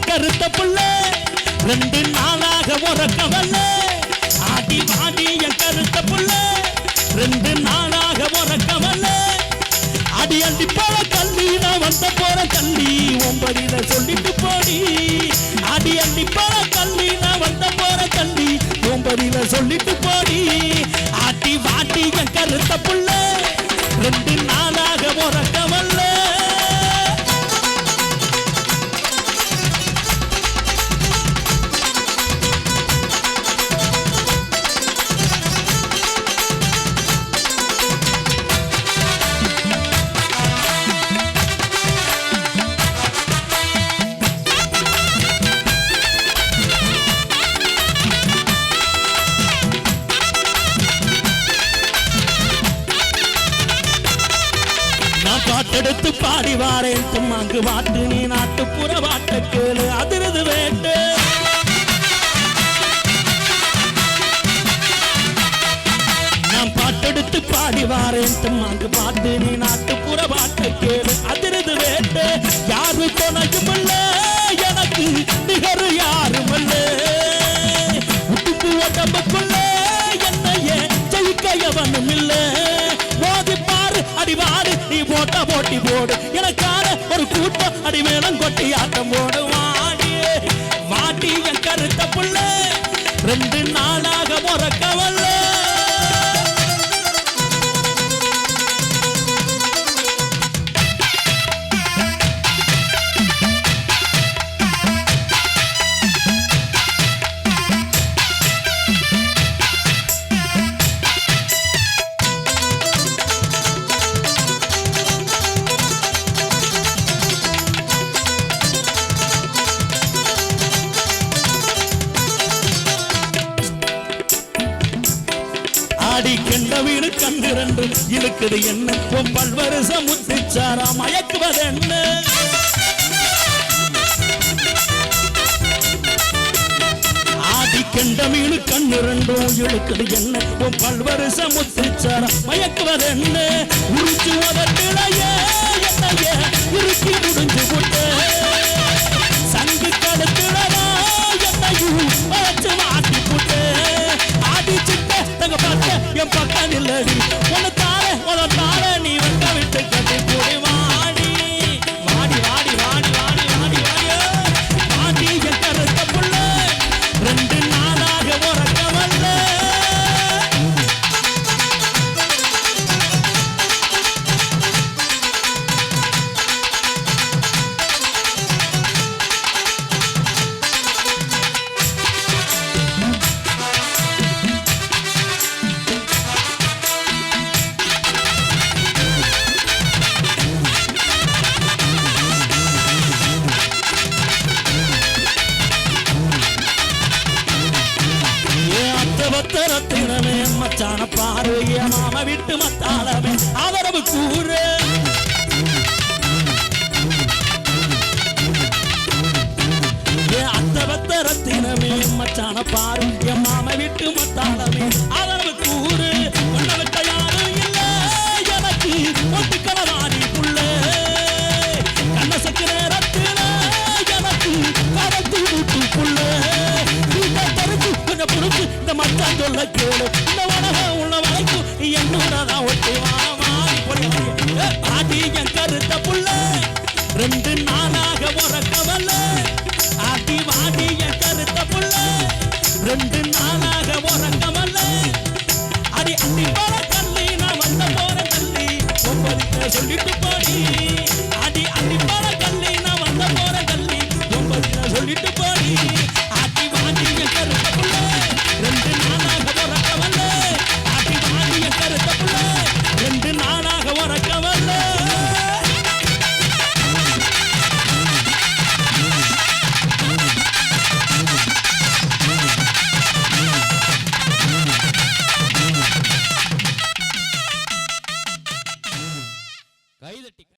என் கருத்த புள்ள 2 நாளாக உறக்கவல்ல ஆடி வாடி என் கருத்த புள்ள 2 நாளாக உறக்கவல்ல அடி அடி போல தள்ளி நான் வந்த போற தள்ளி 9 சொல்லிட்டு போடி அடி அடி போல தள்ளி நான் வந்த போற தள்ளி 9 சொல்லிட்டு போடி ஆட்டி வாட்டி என் கருத்த புள்ள 2 நாளாக உறக்கவல்ல பாட்டெடுத்து பாடி வாரேன் தும்மாங்கு வாட்டு நீ நாட்டுப்புற வாட்ட கேளு அதிரது வேண்டு நான் பாட்டெடுத்து பாடி வாரேன் தும்மாங்கு பாட்டு நீ நாட்டுப்புற வாட்ட கேளு அதிரது வேண்டு யாரு துணையுமில்ல எனக்கு நிகரு யாருமில்ல உடுப்பு உடம்புக்குள்ள என்னையே ஜெயிக்க எவனும் இல்ல மோதி பாரு அடிவாடு நீ போட்ட போட்டி போடு எனக்கான ஒரு கூட்டம் அடி வேணும் கொட்டி ஆட்டம் போடு வாடி வாடி என் கருத்த புள்ள 2 நாளாக உறக்கவல்ல ஆடி கண்ட வீடு கண்டிரண்டு இழுக்குது என்ன பல்வருஷம் முத்திச்சாரா மயக்குவது என்ன ஆடி கண்ட வீடு கண்டிரண்டும் இழுக்குது என்ன பல்வருஷம் முத்திச்சாரா மயக்குவது என்ன உரிச்சு உதட்டிலையே என்னையே உருக்கி முடிஞ்சு விட்டு சங்கு கடுத்துடவா என்னையும் வச்சு மாட்டி விட்டு ஆடி சிட்ட தங்க பார்த்த என் பக்கம் இல்லடி உனத்தால நீ வந்த விட்டு கட்டி போடி வாடி வாடி வாடி வாடி வாடி வாடி வாடியோ வாடி என் கருத்த புள்ள 2 நாளாக உறக்கவல்ல ரத்தினமே மச்சான பாரு என் மாமா விட்டு மத்தாளமே அவரவு கூறு அத்தவத்த ரத்தினமே மச்சான பாரு என் மாமா விட்டு மத்தாளமே அவரவு கூறு உன்னவிட்ட யாரும் இல்ல எனக்கு ஒட்டுக்களவாடி புள்ள கண்ணசக்கு நேரத்தில எனக்கு கரத்து விட்டு புள்ள கொஞ்சம் புடிச்சு இந்த மச்சான் சொல்ல கேளு இந்த உலகம் உள்ள வரைக்கும் என்னோடதான் ஒட்டி ஆடி என் கருத்த புள்ள 2 நாளாக உறக்கவல்ல ஆடி வாடி என் கருத்த புள்ள 2 நாளாக உறக்கவல்ல அடி அடி போற தள்ளி நான் வந்த போற தள்ளி 9 சொல்லிட்டு போடி